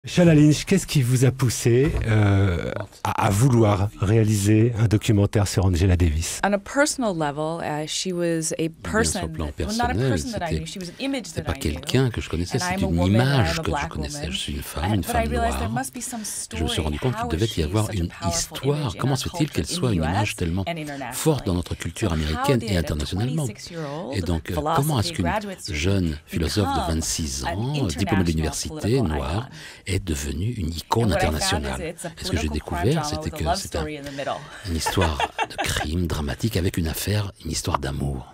Shala Lynch, qu'est-ce qui vous a poussé à vouloir réaliser un documentaire sur Angela Davis? On a personal level, she was a person, sur le plan well, not a personnel, person that I knew, she was an image c'était that pas I knew. quelqu'un que je connaissais, And I'm c'était a une woman, image I'm a que je black connaissais. woman. Je suis une But femme I realized there noire. must be some Je me suis story. rendu compte qu'il How devait is y she avoir such a une powerful histoire. image in Comment our se fait-il qu'elle culture soit in une the image US tellement and internationally? forte dans notre culture So how américaine did et a internationalement? 26-year-old Et donc, comment est-ce philosophy qu'une graduate student jeune philosophe de become 26 an ans, diplômée de international l'université, political noire, icon? est devenue une icône And what I found internationale? is it's a Et ce que j'ai political crime découvert, drama c'était with a que love c'était story in the middle. une histoire de crime dramatique avec une affaire, une histoire d'amour.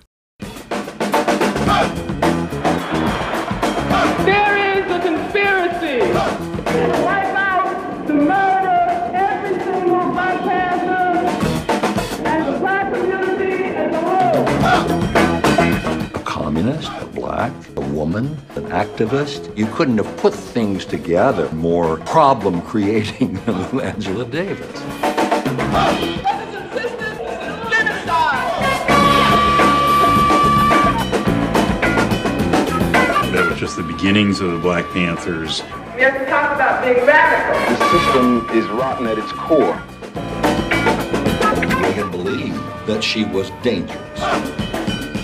There is a conspiracy to wipe out, to murder every single Black Panther and the Black community as a whole. A communist, a black, a woman, an activist. You couldn't have put things together more problem creating than Angela Davis. That was just the beginnings of the Black Panthers. We have to talk about being radical. The system is rotten at its core. Reagan believed that she was dangerous.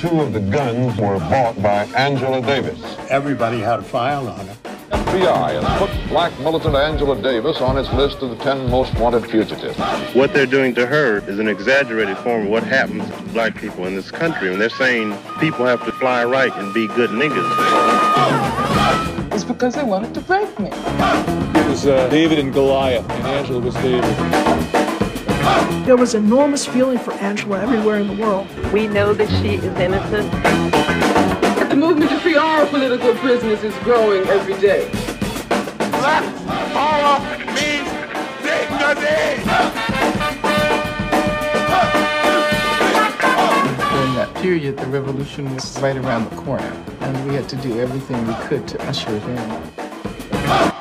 Two of the guns were bought by Angela Davis. Everybody had a file on it. FBI has put black militant Angela Davis on its list of the 10 most wanted fugitives. What they're doing to her is an exaggerated form of what happens to black people in this country. And they're saying people have to fly right and be good niggas. It's because they wanted to break me. It was David and Goliath, and Angela was David. There was enormous feeling for Angela everywhere in the world. We know that she is innocent. The movement to free all political prisoners is growing every day. Black power means dignity! During that period, the revolution was right around the corner, and we had to do everything we could to usher it in.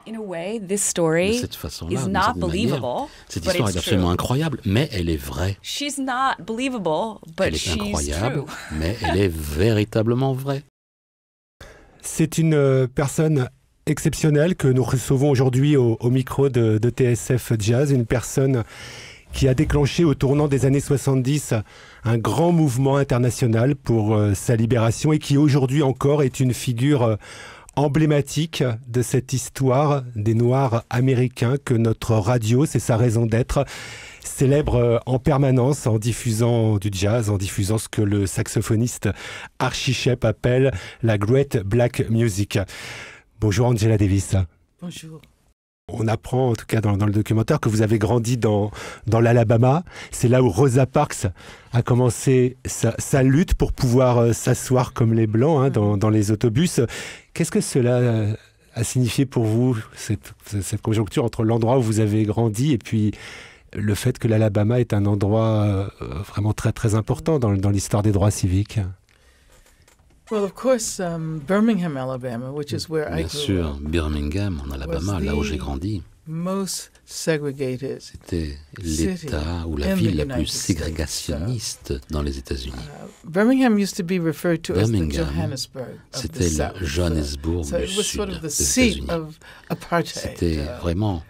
In a way, this De story cette façon-là, is d'une not certaine manière, believable, cette but histoire est it's absolument true. incroyable, mais elle est vraie. She's not believable, but Elle est she's incroyable, true. mais elle est véritablement vraie. C'est une personne exceptionnelle que nous recevons aujourd'hui au micro de TSF Jazz, une personne qui a déclenché au tournant des années 70 un grand mouvement international pour sa libération et qui aujourd'hui encore est une figure emblématique de cette histoire des Noirs américains que notre radio, c'est sa raison d'être, célèbre en permanence en diffusant du jazz, en diffusant ce que le saxophoniste Archie Shepp appelle la Great Black Music. Bonjour Angela Davis. Bonjour. On apprend, en tout cas dans le documentaire, que vous avez grandi dans l'Alabama. C'est là où Rosa Parks a commencé sa lutte pour pouvoir s'asseoir comme les Blancs dans les autobus. Qu'est-ce que cela a signifié pour vous, cette conjoncture entre l'endroit où vous avez grandi et puis le fait que l'Alabama est un endroit vraiment très, très important dans l'histoire des droits civiques? Well, of course, Birmingham, Alabama, which is where I Bien grew sûr, up, Birmingham, en Alabama, là où j'ai grandi, most segregated c'était l'État ou la in ville the la plus United States. ségrégationniste dans les États-Unis. Birmingham used to be referred to as the Birmingham, Johannesburg of the c'était South. le Johannesburg So du it was sud sort of the des seat États-Unis. of apartheid. C'était vraiment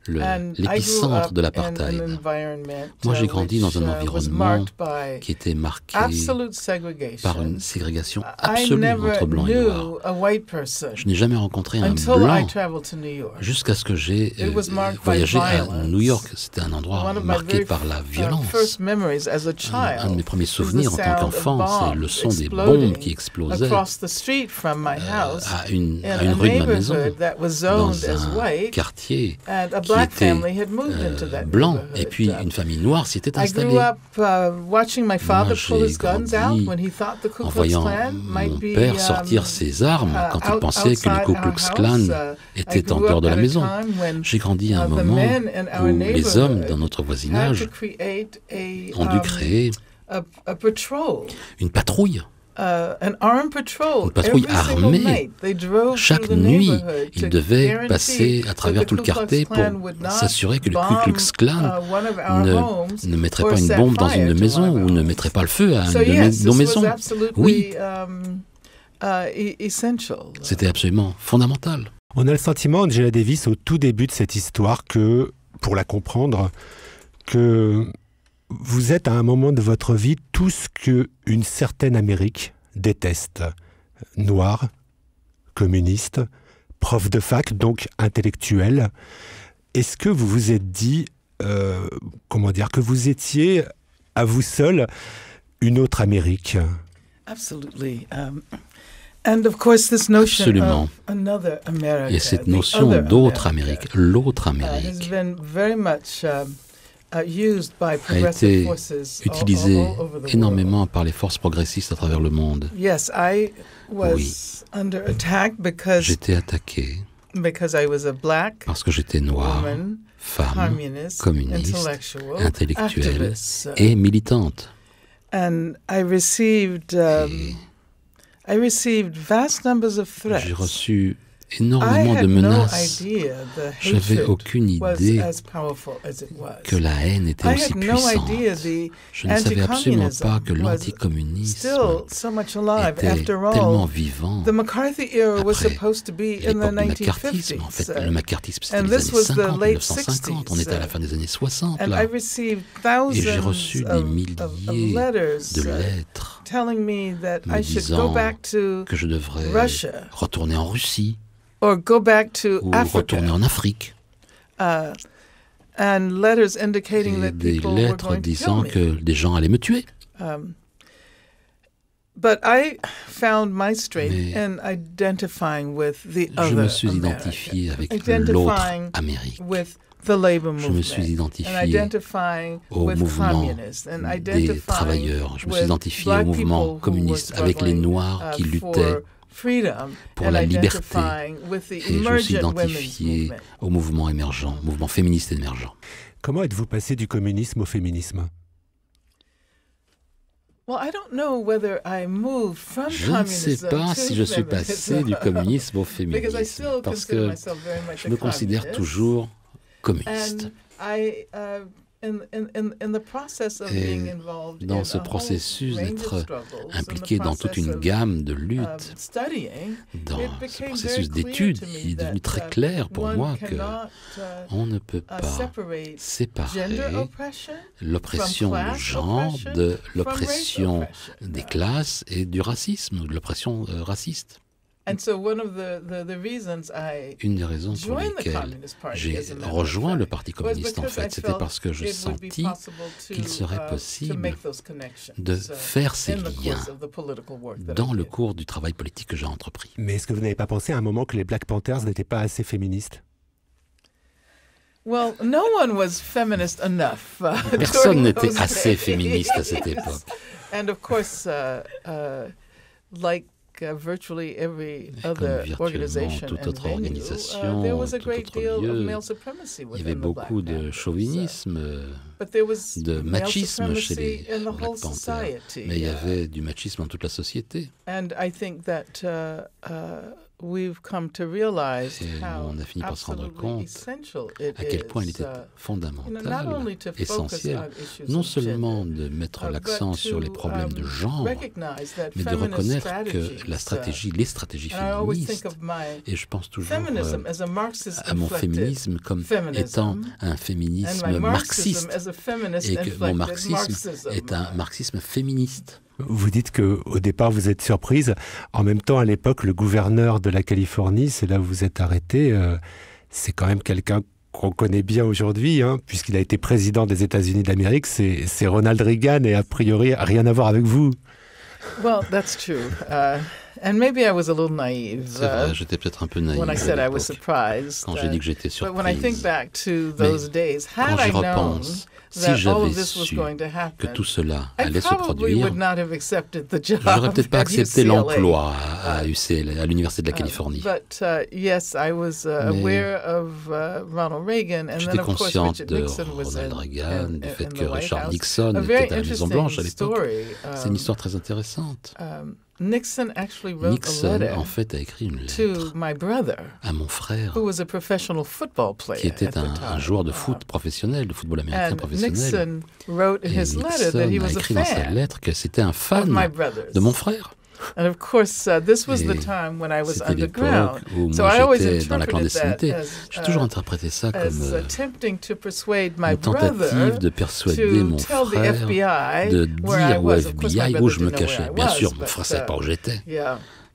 And I grew l'épicentre up de in l'apartheid. an environment, Moi, j'ai grandi dans un which, was environnement marked by qui était marqué absolute segregation. par une ségrégation I absolue never entre blancs et noirs. knew a white person Je n'ai jamais rencontré un until I blanc traveled to New York. jusqu'à ce que j'ai It was marked by voyagé à violence. New York. C'était un endroit One of my marqué very par la violence. first memories as a child Un de mes premiers is the souvenirs en tant sound qu'enfant, of c'est le bombs son des exploding bombes qui explosaient across the street from my house à une in rue a de ma maison, neighborhood that was dans zoned as un white, quartier and a qui black était family had moved into that blanc, neighborhood. et puis une famille noire s'y était I installée. grew up watching my father pull j'ai his guns grandi out when he thought the Ku en Klux voyant Klan might mon be père sortir ses armes quand il pensait que le Ku Klux Klan était en dehors de la maison. J'ai grandi à un moment où les hommes dans notre voisinage ont dû créer une patrouille. Une patrouille armée. Chaque nuit, ils devaient passer à travers tout le quartier pour s'assurer que le Ku Klux Klan ne mettrait pas une bombe dans une maison ou ne mettrait pas le feu à une de nos maisons. Oui, c'était absolument fondamental. On a le sentiment, Angela Davis, au tout début de cette histoire, que, pour la comprendre, que vous êtes à un moment de votre vie tout ce qu'une certaine Amérique déteste. Noir, communiste, prof de fac, donc intellectuel. Est-ce que vous vous êtes dit, que vous étiez à vous seul une autre Amérique? Absolument. Et cette notion d'autre Amérique, l'autre Amérique, a été utilisée énormément par les forces progressistes à travers le monde. Oui, j'étais attaqué parce que j'étais noire, femme, communiste, intellectuelle et militante. J'ai reçu énormément de menaces. J'avais aucune idée que la haine était aussi puissante. Je ne savais absolument pas que l'anticommunisme était tellement vivant. Après l'époque du macartisme, en fait, le macartisme c'était les années 50, 1950, on était à la fin des années 60 là. Et j'ai reçu des milliers de lettres me disant que je devrais retourner en Russie. Ou retourner en Afrique. Et des lettres disant que des gens allaient me tuer. Mais je me suis identifié avec l'autre Amérique. Je me suis identifié au mouvement des travailleurs. Je me suis identifié au mouvement communiste avec les Noirs qui luttaient pour la liberté, et je me suis identifié au mouvement émergent, mouvement féministe émergent. Comment êtes-vous passé du communisme au féminisme? Je ne sais pas si je suis passé du communisme au féminisme, parce que je me considère toujours communiste. Et dans ce processus d'être impliqué dans toute une gamme de luttes, dans ce processus d'études, il est devenu très clair pour moi qu'on ne peut pas séparer l'oppression du genre de l'oppression des classes et du racisme, ou de l'oppression raciste. Une des raisons pour lesquelles j'ai rejoint le Parti communiste, en fait, c'était parce que je sentis qu'il serait possible de faire ces liens dans le cours du travail politique que j'ai entrepris. Mais est-ce que vous n'avez pas pensé à un moment que les Black Panthers n'étaient pas assez féministes? Personne n'était assez féministe à cette époque. Comme virtuellement toute autre organisation, tout autre lieu, il y avait beaucoup de chauvinisme, de machisme chez les Black Panthers, mais il y avait du machisme dans toute la société. Et on a fini par se rendre compte à quel point il était fondamental, essentiel, non seulement de mettre l'accent sur les problèmes de genre, mais de reconnaître que les stratégies féministes, et je pense toujours à mon féminisme comme étant un féminisme marxiste, et que mon marxisme est un marxisme féministe. Vous dites qu'au départ, vous êtes surprise. En même temps, à l'époque, le gouverneur de la Californie, c'est là où vous êtes arrêté, c'est quand même quelqu'un qu'on connaît bien aujourd'hui, puisqu'il a été président des États-Unis d'Amérique. C'est Ronald Reagan et a priori, rien à voir avec vous. Well, that's true. And maybe I was a little naive. C'est vrai, j'étais peut-être un peu naïve quand j'ai dit que j'étais surprise. Mais quand j'y repense, si j'avais su que tout cela allait se produire, j'aurais peut-être pas accepté l'emploi à UCLA, à l'Université de la Californie. Mais j'étais consciente de Ronald Reagan, du fait que Richard Nixon était à la Maison-Blanche à l'époque. C'est une histoire très intéressante. Nixon, en fait, a écrit une lettre à mon frère, qui était un joueur de foot professionnel, de football américain professionnel. Et Nixon a écrit dans sa lettre que c'était un fan de mon frère. And of course, this was the time when I was underground. So I always interpreted that as interprété ça comme attempting to persuade my une tentative de persuader mon frère de dire au FBI où je me cachais. Bien sûr, mon frère ne savait pas où j'étais.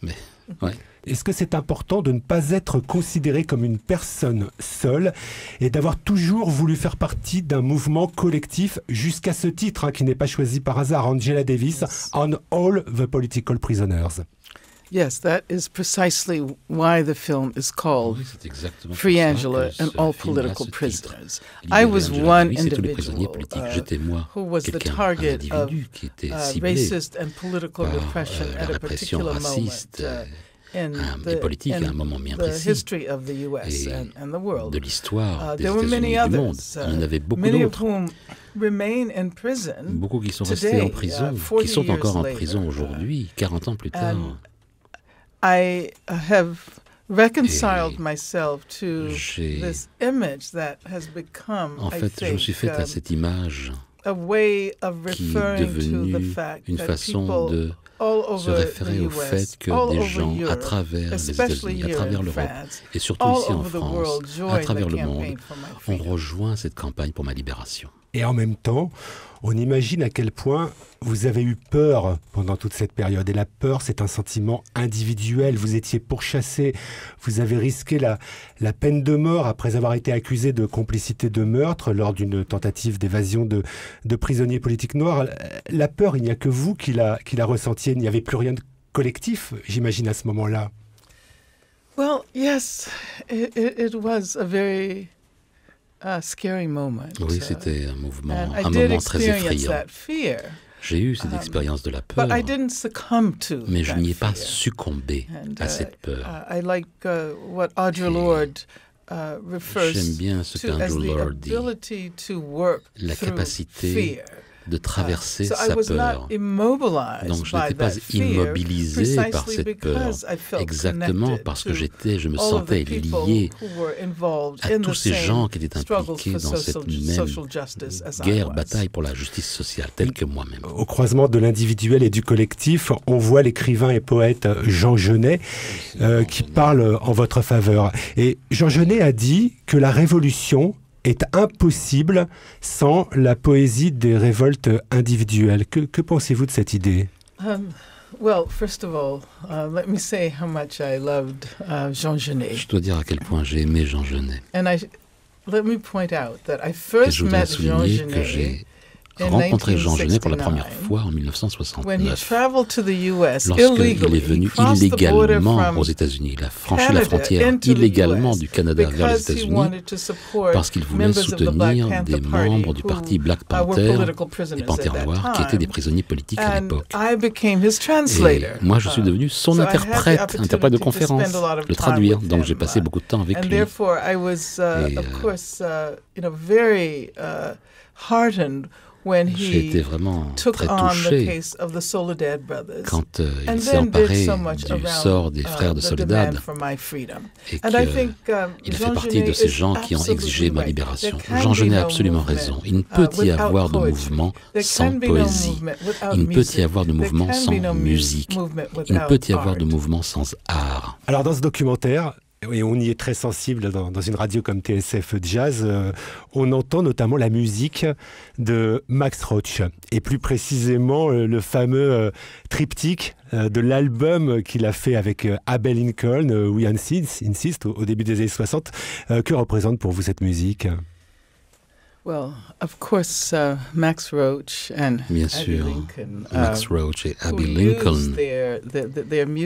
Mais, ouais. Est-ce que c'est important de ne pas être considéré comme une personne seule et d'avoir toujours voulu faire partie d'un mouvement collectif jusqu'à ce titre qui n'est pas choisi par hasard, Angela Davis, On All the Political Prisoners? Yes, that is precisely why the film is called Free Angela and All Political Prisoners. I was one individual who was the target of racist and political repression at a particular moment. In the history of the U.S. and the world. There were many others, many of whom remain in prison beaucoup qui sont restés en prison, qui sont encore en prison aujourd'hui, 40 ans plus tard. I have reconciled myself to this image that has become, en fait, je me suis fait à cette image a way of referring to the fact une façon de se référer au fait que des gens à travers les États-Unis, à travers l'Europe et surtout ici en France, à travers le monde, ont rejoint cette campagne pour ma libération. Et en même temps, on imagine à quel point vous avez eu peur pendant toute cette période. Et la peur, c'est un sentiment individuel. Vous étiez pourchassé, vous avez risqué la peine de mort après avoir été accusé de complicité de meurtre lors d'une tentative d'évasion de prisonniers politiques noirs. La peur, il n'y a que vous qui la ressentiez. Il n'y avait plus rien de collectif, j'imagine, à ce moment-là. Well, yes, it was a very... scary moment. Oui, c'était un moment très effrayant. J'ai eu cette expérience de la peur, mais je n'y ai pas succombé à cette peur. J'aime bien ce qu'Andrew Lord dit, la capacité de traverser sa peur. Donc je n'étais pas immobilisé par cette peur, exactement parce que je me sentais lié à tous ces gens qui étaient impliqués dans cette même bataille pour la justice sociale, telle que moi-même. Au croisement de l'individuel et du collectif, on voit l'écrivain et poète Jean Genet qui parle en votre faveur. Et Jean Genet a dit que la révolution est impossible sans la poésie des révoltes individuelles. Que pensez-vous de cette idée? Well, first of all, let me say how much I loved Jean Genet. Je dois dire à quel point j'ai aimé Jean Genet. Let me point out that I first met Jean Genet rencontré Jean Genet pour la première fois en 1969, lorsqu'il est venu illégalement aux États-Unis. Il a franchi la frontière illégalement du Canada vers les États-Unis parce qu'il voulait soutenir des membres du parti Black Panther, les Panthères noirs, qui étaient des prisonniers politiques à l'époque. Et moi, je suis devenu son interprète de conférence, le traduire. Donc j'ai passé beaucoup de temps avec lui. J'ai été vraiment très touché quand il s'est emparé du sort des frères de Soledad et qu'il a fait partie de ces gens qui ont exigé ma libération. Jean Genet a absolument raison. Il ne peut y avoir de mouvement sans poésie. Il ne peut y avoir de mouvement sans musique. Il ne peut y avoir de mouvement sans art. Alors dans ce documentaire, et on y est très sensible dans une radio comme TSF Jazz, on entend notamment la musique de Max Roach, et plus précisément le fameux triptyque de l'album qu'il a fait avec Abe Lincoln, We Insist, au début des années 60. Que représente pour vous cette musique? Well, of course, Max Roach and Bien sûr, Max Roach et Abe Lincoln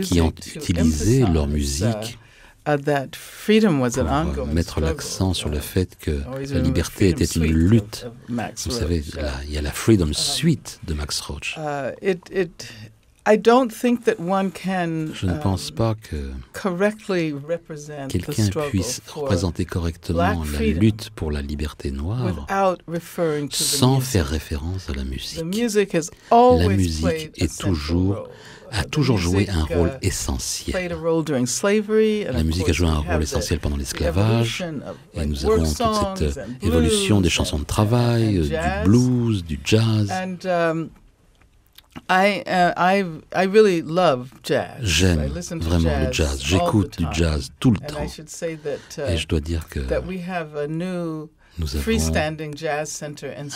qui ont utilisé leur musique pour mettre l'accent sur le fait que la liberté était une lutte. Vous savez, il y a la Freedom Suite de Max Roach. Je ne pense pas que quelqu'un puisse représenter correctement la lutte pour la liberté noire sans faire référence à la musique. La musique a toujours joué un rôle essentiel. La musique a joué un rôle essentiel pendant l'esclavage, et nous avons toute cette évolution des chansons de travail, du blues, du jazz. really love jazz. J'aime vraiment le jazz. J'écoute du jazz tout le temps. Et je dois dire que nous avons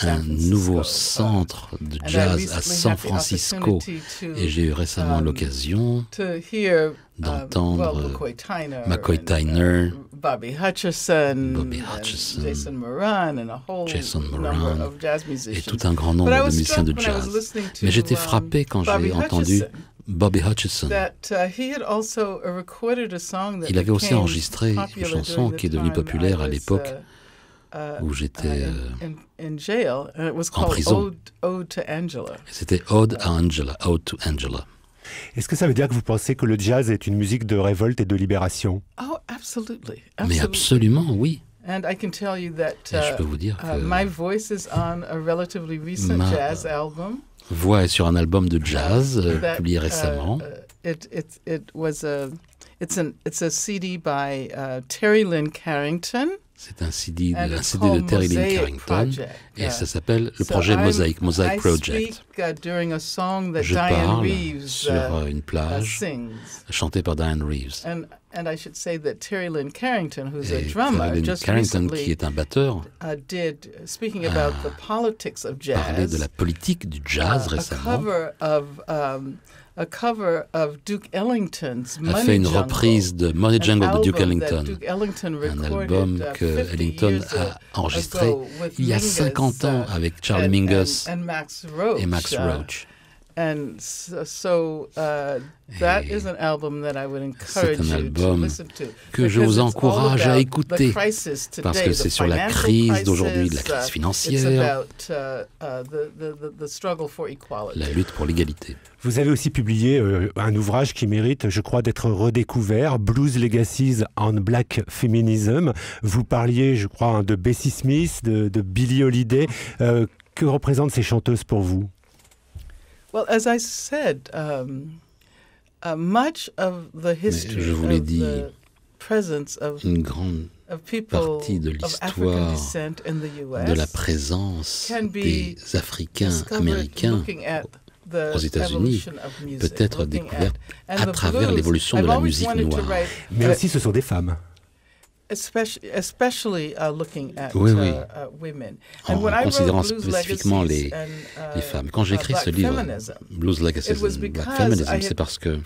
un nouveau centre de jazz à San Francisco. Et j'ai eu récemment l'occasion d'entendre McCoy Tyner, Bobby Hutcherson, Jason Moran et tout un grand nombre de musiciens de jazz. Mais j'étais frappé quand j'ai entendu Bobby Hutcherson. Il avait aussi enregistré une chanson qui est devenue populaire à l'époque où j'étais en prison. C'était Ode à Angela, Ode to Angela. Est-ce que ça veut dire que vous pensez que le jazz est une musique de révolte et de libération? Oh, absolutely. Mais absolument, oui. And I can tell you that je peux vous dire que my voice is on a relatively recent jazz album. Voix est sur un album de jazz publié récemment. It's a CD by Terry Lynn Carrington. C'est un CD de Terry Lynn Carrington et ça s'appelle le projet Mosaic Project. Je parle sur une plage chantée par Diane Reeves. And I should say that Terry Lynn Carrington, who's a Terry drummer, Lynn just Carrington, recently qui est un batteur, speaking about the politics of jazz, parlait de la politique du jazz récemment. A cover of Duke Ellington's a fait une reprise de Money Jungle de Duke Ellington, un album que Ellington a enregistré il y a 50 ans avec Charlie Mingus et Max Roach. And so that is an album that I would encourage you to listen to. Que je vous encourage à écouter parce que c'est sur la crise d'aujourd'hui, la crise financière, la lutte pour l'égalité. Vous avez aussi publié un ouvrage qui mérite, je crois, d'être redécouvert, Blues Legacies on Black Feminism. Vous parliez, je crois, de Bessie Smith, de Billie Holiday. Que représentent ces chanteuses pour vous? Well, as I said, much of the history of the presence of une grande partie de l'histoire de la présence des Africains américains aux États-Unis peut être découverte à travers l'évolution de la musique noire. Mais aussi, ce sont des femmes. Especially looking at women. En considérant spécifiquement les femmes. Quand j'ai écrit ce livre, Blues Legacies and Black Feminism, c'est parce que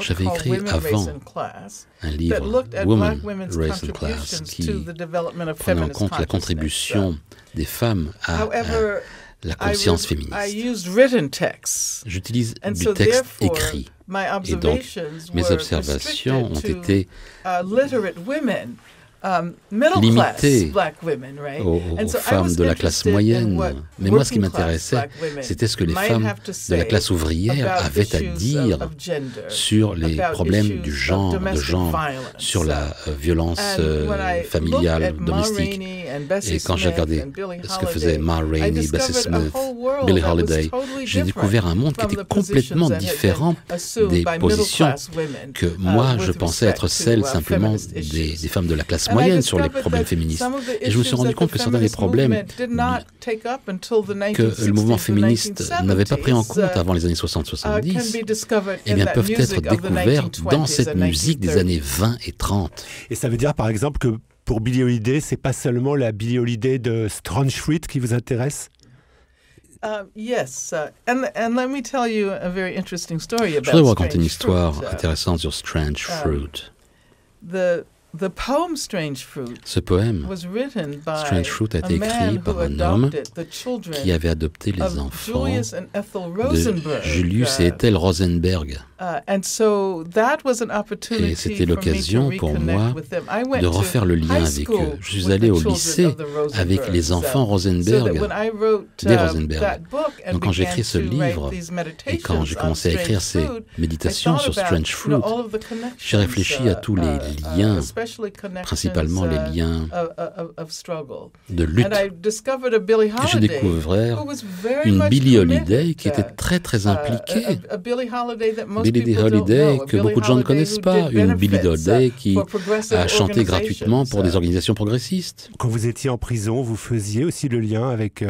j'avais écrit avant un livre, Women, Race and Class, qui prenait en compte la contribution des femmes à la conscience féministe. J'utilise du texte écrit. Et donc, mes observations ont été limitées aux femmes de la classe moyenne. Mais moi, ce qui m'intéressait, c'était ce que les femmes de la classe ouvrière avaient à dire sur les problèmes du genre, sur la violence familiale, domestique. Et quand j'ai regardé ce que faisaient Ma Rainey, Bessie Smith, Billie Holiday, j'ai découvert un monde qui était complètement différent des positions que moi, je pensais être celles simplement des femmes de la classe moyenne sur les problèmes féministes. Et je me suis rendu compte que certains des problèmes que le mouvement féministe n'avait pas pris en compte avant les années 60-70, eh bien, peuvent être découverts dans cette musique des années 20 et 30. Et ça veut dire, par exemple, que pour Billie Holiday, c'est pas seulement la Billie Holiday de Strange Fruit qui vous intéresse? Yes, and let me tell you a very interesting story about. Je voudrais vous raconter une histoire intéressante sur Strange Fruit. The poem Strange Fruit Ce poème, Strange Fruit, a été écrit par un homme qui avait adopté les enfants de Julius et Ethel Rosenberg. Et c'était l'occasion pour moi de refaire le lien avec eux. Je suis allé au lycée avec les enfants Rosenberg, des Rosenberg. Donc quand j'ai écrit ce livre et quand j'ai commencé à écrire ces méditations sur Strange Fruit, j'ai réfléchi à tous les liens, principalement les liens de lutte. Et j'ai découvert une Billie Holiday qui était très très impliquée. Billie Billie Holiday que beaucoup de gens ne connaissent pas, une Billie Holiday qui a chanté gratuitement pour des organisations progressistes. Quand vous étiez en prison, vous faisiez aussi le lien avec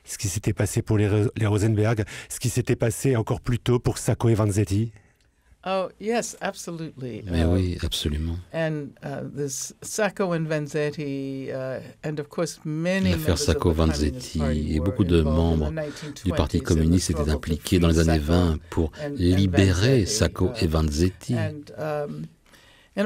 ce qui s'était passé pour les Rosenberg, ce qui s'était passé encore plus tôt pour Sacco et Vanzetti? Oh, yes, absolutely. Mais oui, absolument. And this Sacco and Vanzetti, and of course many l'affaire Sacco-Vanzetti et beaucoup de membres du Parti communiste étaient impliqués dans les années 20 pour libérer Sacco et Vanzetti. Il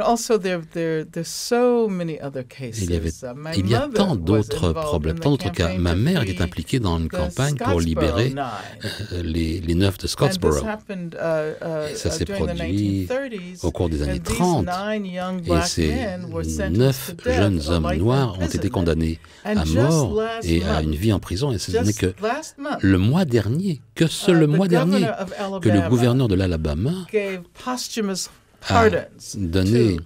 y a tant d'autres problèmes, tant d'autres cas. Ma mère était impliquée dans une campagne pour libérer les neufs de Scottsboro. Et ça s'est produit au cours des années 30. Et ces 9 jeunes hommes noirs ont été condamnés à mort et à une vie en prison. Et ce n'est que le mois dernier, que le mois dernier, que le gouverneur de l'Alabama a donné,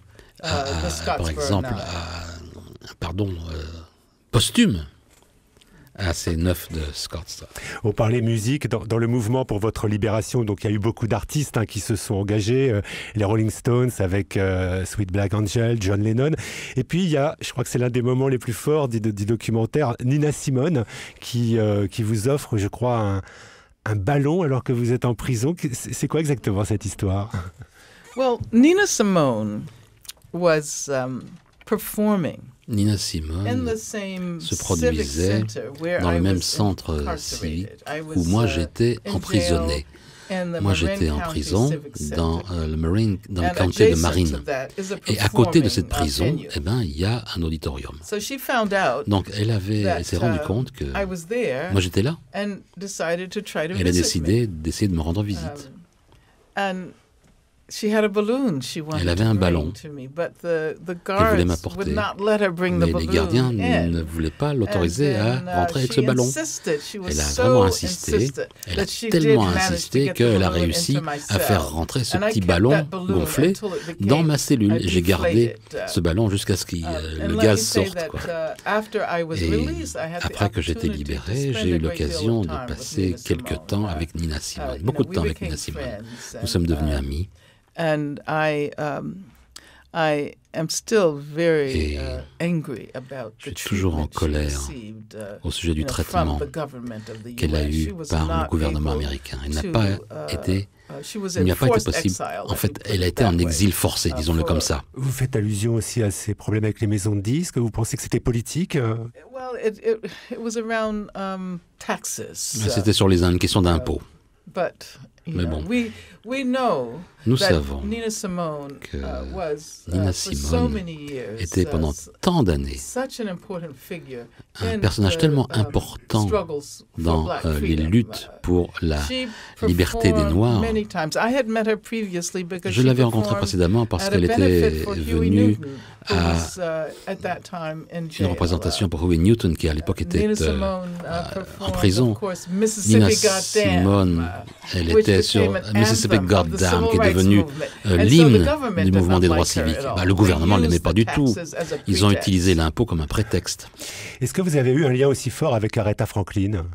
par exemple, un pardon posthume à ces 9 de Scottsboro. On parlait musique dans le mouvement pour votre libération. Donc il y a eu beaucoup d'artistes qui se sont engagés, les Rolling Stones avec Sweet Black Angel, John Lennon. Et puis il y a, je crois que c'est l'un des moments les plus forts du documentaire, Nina Simone qui vous offre, je crois, un ballon alors que vous êtes en prison. C'est quoi exactement cette histoire? Well, Nina Simone was performing. Nina Simone se produisait dans le même centre civique où moi j'étais emprisonné. Moi j'étais en prison dans le comté de Marine. Et à côté de cette prison, il y a un auditorium. Donc elle s'est rendue compte que moi j'étais là. Elle a décidé d'essayer de me rendre visite. Elle avait un ballon qu'elle voulait m'apporter, mais les gardiens ne voulaient pas l'autoriser à rentrer avec ce ballon. Elle a vraiment insisté, elle a tellement insisté qu'elle a réussi à faire rentrer ce petit ballon gonflé dans ma cellule. J'ai gardé ce ballon jusqu'à ce que le gaz sorte. Et après que j'étais libéré, j'ai eu l'occasion de passer quelques temps avec Nina Simone, beaucoup de temps avec Nina Simone. Nous sommes devenus amis. And I am still very angry about the toujours en colère au sujet du traitement qu'elle a eu par le gouvernement américain. Elle n'a pas été, il n'y a pas été possible. En fait, elle a été en exil forcé, disons-le comme ça. Vous faites allusion aussi à ces problèmes avec les maisons de disques. Vous pensez que c'était politique? C'était sur une question d'impôts. Mais bon, nous savons que Nina Simone était pendant tant d'années un personnage tellement important dans les luttes pour la liberté des Noirs. Je l'avais rencontrée précédemment parce qu'elle était venue à une représentation pour Huey Newton, qui à l'époque était en prison. Nina Simone, elle était sur Mississippi Goddam, qui est devenu l'hymne du mouvement des droits civiques. Le gouvernement ne l'aimait pas du tout. Ils ont utilisé l'impôt comme un prétexte. Est-ce que vous avez eu un lien aussi fort avec Aretha Franklin?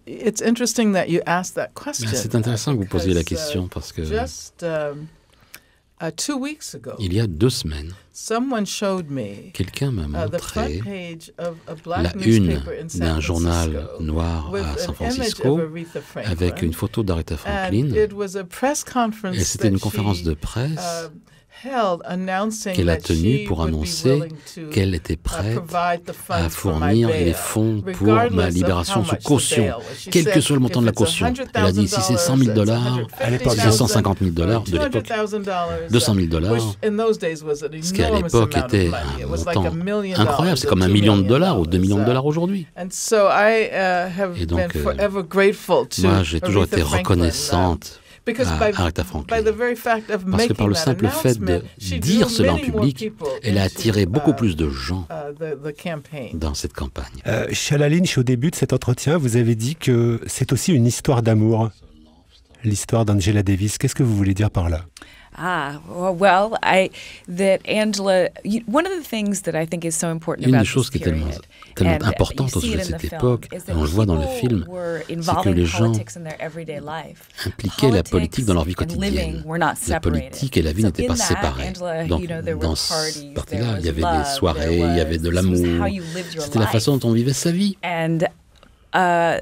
It's interesting that you asked that question. C'est intéressant que vous posiez la question parce que il y a 2 semaines, quelqu'un m'a montré la une d'un journal noir à San Francisco avec une photo d'Aretha Franklin. Et c'était une conférence de presse qu'elle a tenue pour annoncer qu'elle était prête à fournir les fonds pour ma libération sous caution, quel que soit le montant de la caution. Elle a dit, si c'est $100 000, à l'époque, c'est $150 000 de l'époque, $200 000, ce qui à l'époque était un montant incroyable, c'est comme $1 million ou $2 millions aujourd'hui. Et donc, moi, j'ai toujours été reconnaissante à Aretha Franklin. Parce que par le simple fait de dire cela en public, elle a attiré beaucoup plus de gens dans cette campagne. Shala Lynch, au début de cet entretien, vous avez dit que c'est aussi une histoire d'amour, l'histoire d'Angela Davis. Qu'est-ce que vous voulez dire par là? Well, that Angela. One of the things that I think is so important Une about des choses qui est tellement and importante au sujet de cette époque, et on le voit dans le film, c'est que les gens impliquaient la politique dans leur vie quotidienne. La politique et la vie n'étaient pas séparées. Donc, dans cette partie-là, il y avait des soirées, il y avait de l'amour. C'était la façon dont on vivait sa vie. Et à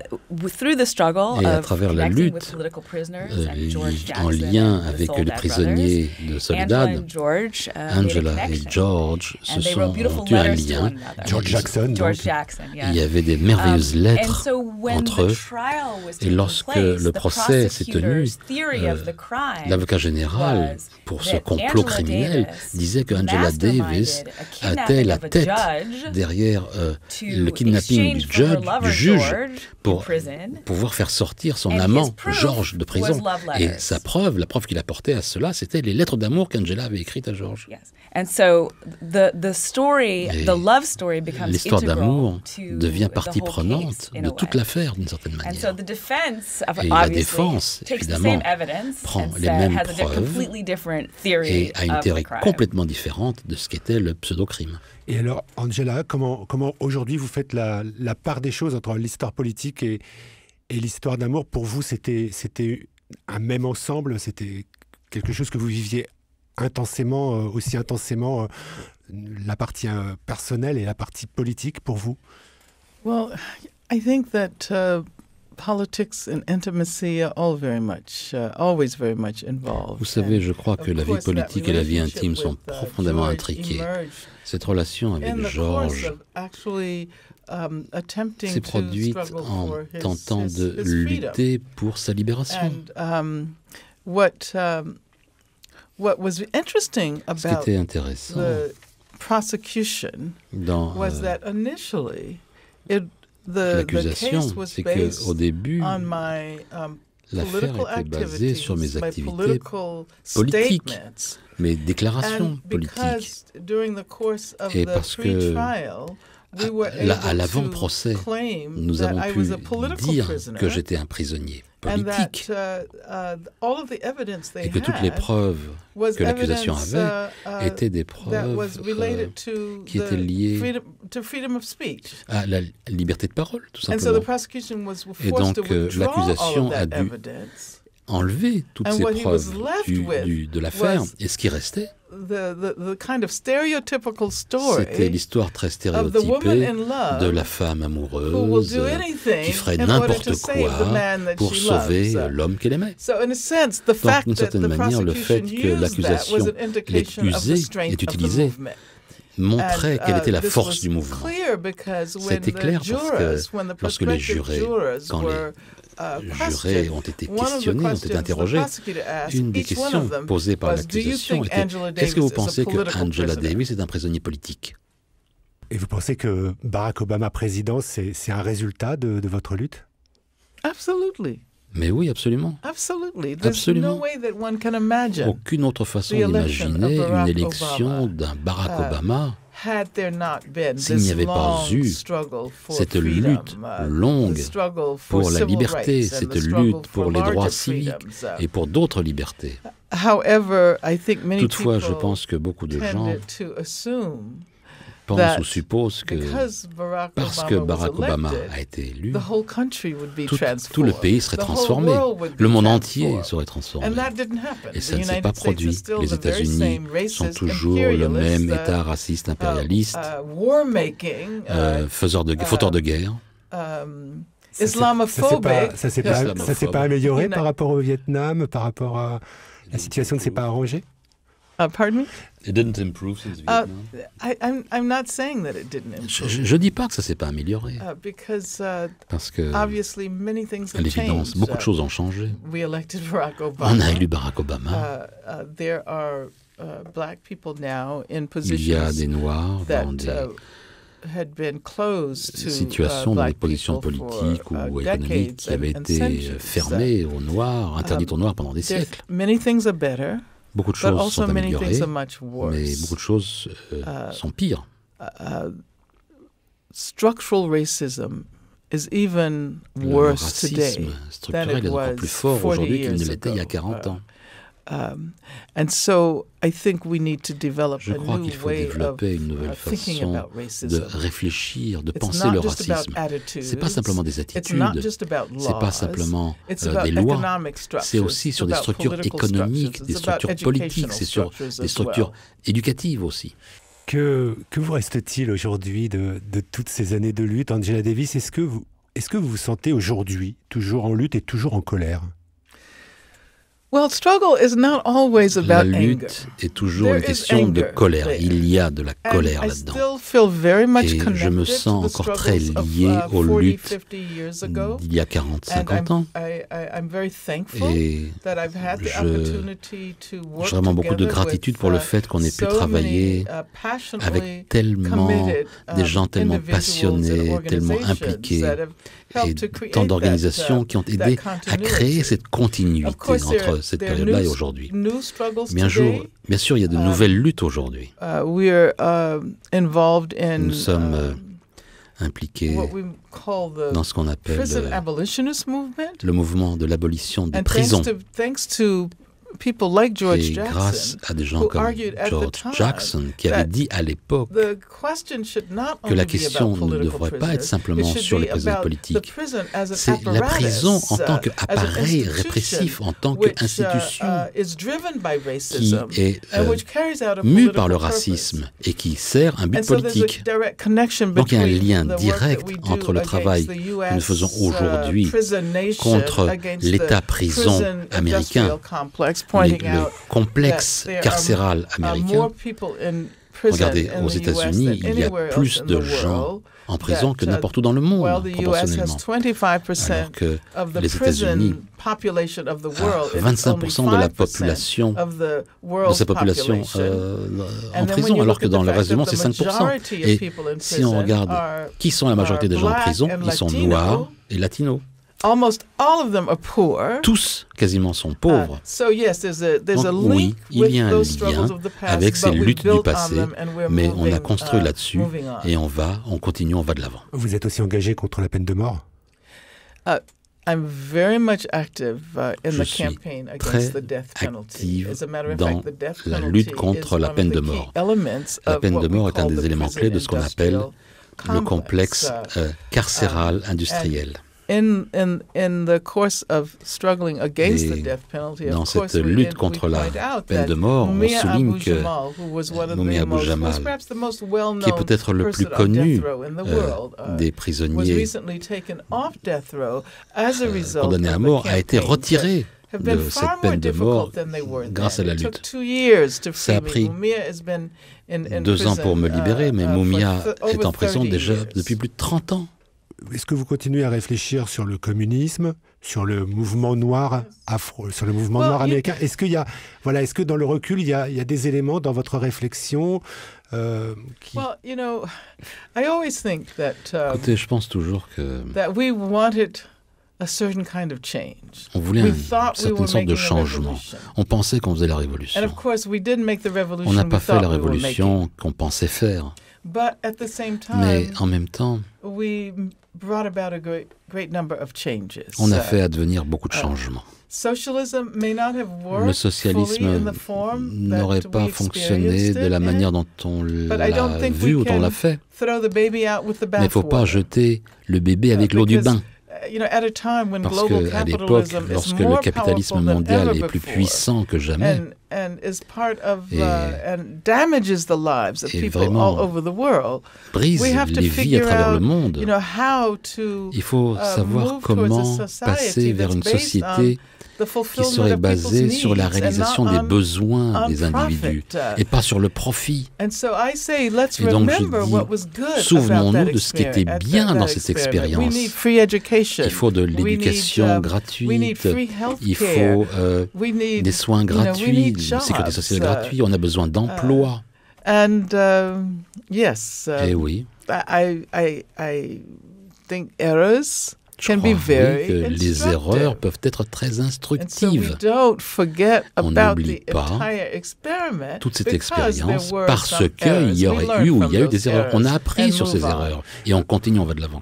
travers la lutte en lien avec les prisonniers de Soledad, Angela et George ont eu un lien. George Jackson. Il y avait des merveilleuses lettres entre eux. Et lorsque le procès s'est tenu, l'avocat général pour ce complot criminel disait que Angela Davis était la tête derrière le kidnapping du juge pour pouvoir faire sortir son amant, George, de prison. Et la preuve qu'il apportait à cela, c'était les lettres d'amour qu'Angela avait écrites à George. L'histoire d'amour devient partie prenante de toute l'affaire, d'une certaine manière. Et la défense, évidemment, prend les mêmes preuves et a une théorie complètement différente de ce qu'était le pseudo-crime. Et alors, Angela, comment aujourd'hui vous faites la part des choses entre l'histoire politique et l'histoire d'amour? Pour vous, c'était un même ensemble? C'était quelque chose que vous viviez aussi intensément, la partie personnelle et la partie politique pour vous? Well, I think that politics and intimacy are all very much, always very much involved. Vous savez, je crois que la vie politique et la vie intime sont profondément intriquées. Cette relation avec George s'est produite en tentant de lutter pour sa libération. Ce qui était intéressant dans l'accusation, c'est qu'au début, l'affaire était basée sur mes activités politiques, mes déclarations politiques. Et parce que à l'avant-procès, nous avons pu dire que j'étais un prisonnier politique et que toutes les preuves que l'accusation avait étaient des preuves qui étaient liées à la liberté de parole, tout simplement. Et donc l'accusation a dû enlever toutes ces preuves de l'affaire, et ce qui restait, c'était l'histoire très stéréotypée de la femme amoureuse qui ferait n'importe quoi pour sauver l'homme qu'elle aimait. Donc, d'une certaine manière, le fait que l'accusation l'ait usée, est utilisée, montrait quelle était la force du mouvement. C'était clair parce que lorsque les jurés, quand les jurés ont été questionnés, ont été interrogés, une des questions posées par l'accusation était « Est-ce que vous pensez que Angela Davis est un prisonnier politique ?» Et vous pensez que Barack Obama président, c'est un résultat de votre lutte? Absolument. Mais oui, absolument. Absolument. Aucune autre façon d'imaginer une élection d'un Barack Obama s'il n'y avait pas eu cette lutte longue pour la liberté, cette lutte pour les droits civiques et pour d'autres libertés. Toutefois, je pense que beaucoup de gens pensent ou supposent que parce que Barack Obama a été élu, tout le pays serait transformé, le monde entier serait transformé. Et ça ne s'est pas produit. Les États-Unis sont toujours le même État raciste, impérialiste, fauteur de guerre. Ça s'est pas amélioré par rapport au Vietnam, par rapport à la situation ne s'est pas arrangée? Pardon me? It didn't improve since Vietnam. I'm not saying that it didn't improve. Je dis pas que ça s'est pas amélioré. Parce que, à l'évidence, beaucoup de choses ont changé. On a élu Barack Obama. Il y a des Noirs dans des situations, dans des positions politiques ou économiques qui avaient été fermées aux Noirs, interdites aux Noirs pendant des siècles. Beaucoup de choses sont améliorées, mais beaucoup de choses sont pires. Le racisme structurel est encore plus fort aujourd'hui qu'il ne l'était il y a 40 ans. And so I think we need to develop Je crois qu'il faut développer une nouvelle façon de réfléchir, de penser le racisme. C'est pas simplement des attitudes, c'est pas simplement des lois, c'est aussi sur des structures économiques, des structures politiques, c'est sur des structures éducatives aussi. Que vous reste-t-il aujourd'hui de toutes ces années de lutte, Angela Davis? Est-ce que vous vous sentez aujourd'hui toujours en lutte et toujours en colère? La lutte est toujours une question de colère. Il y a de la colère là-dedans. Et je me sens encore très lié aux luttes d'il y a 40-50 ans. Et j'ai vraiment beaucoup de gratitude pour le fait qu'on ait pu travailler avec tellement des gens tellement passionnés, tellement impliqués, et tant d'organisations qui ont aidé à créer cette continuité entre cette période-là et aujourd'hui. Bien sûr, il y a de nouvelles luttes aujourd'hui. Nous sommes impliqués dans ce qu'on appelle le mouvement de l'abolition des prisons. Et grâce à des gens comme George Jackson, qui avait dit à l'époque que la question ne devrait pas être simplement sur les prisonniers politiques, c'est la prison en tant qu'appareil répressif, en tant qu'institution qui est mue par le racisme et qui sert un but politique. Donc il y a un lien direct entre le travail que nous faisons aujourd'hui contre l'État-prison américain, le complexe carcéral américain. Regardez, aux États-Unis, il y a plus de gens en prison que n'importe où dans le monde, proportionnellement. Alors que les États-Unis a 25% de la population, de sa population en prison, alors que dans le reste du monde, c'est 5%. Et si on regarde qui sont la majorité des gens en prison, ils sont noirs et latinos. Tous, quasiment, sont pauvres. Donc, oui, il y a un lien avec ces luttes du passé, mais on a construit là-dessus et on continue, on va de l'avant. Vous êtes aussi engagé contre la peine de mort? Je suis très active dans la lutte contre la peine de mort. La peine de mort est un des éléments clés de ce qu'on appelle le complexe carcéral industriel. Et dans cette lutte contre la peine de mort, on souligne que Mumia Abu-Jamal, qui est peut-être le plus connu des prisonniers condamnés à mort, a été retiré de cette peine de mort grâce à la lutte. Ça a pris 2 ans pour me libérer, mais Mumia est en prison déjà depuis plus de 30 ans. Est-ce que vous continuez à réfléchir sur le communisme, sur le mouvement noir sur le mouvement noir américain? Est-ce que dans le recul, il y a des éléments dans votre réflexion qui... Écoutez, je pense toujours que on voulait une certaine sorte de changement. On pensait qu'on faisait la révolution. On n'a pas fait la révolution qu'on pensait faire. Mais en même temps, on a fait advenir beaucoup de changements. Le socialisme n'aurait pas fonctionné de la manière dont on l'a vu ou dont on l'a fait. Mais il ne faut pas jeter le bébé avec l'eau du bain. Parce qu'à l'époque, lorsque le capitalisme mondial est plus puissant que jamais et vraiment brise les vies à travers le monde, il faut savoir comment passer vers une société qui serait basée sur la réalisation des besoins des individus et pas sur le profit. Et donc je dis, souvenons-nous de ce qui était bien dans cette expérience. Il faut de l'éducation gratuite, il faut des soins gratuits, une sécurité sociale gratuite, on a besoin d'emplois. Et oui. Je crois que les erreurs peuvent être très instructives. On n'oublie pas toute cette expérience parce qu'il y aurait eu ou il y a eu des erreurs. On a appris sur ces erreurs et on continue, on va de l'avant.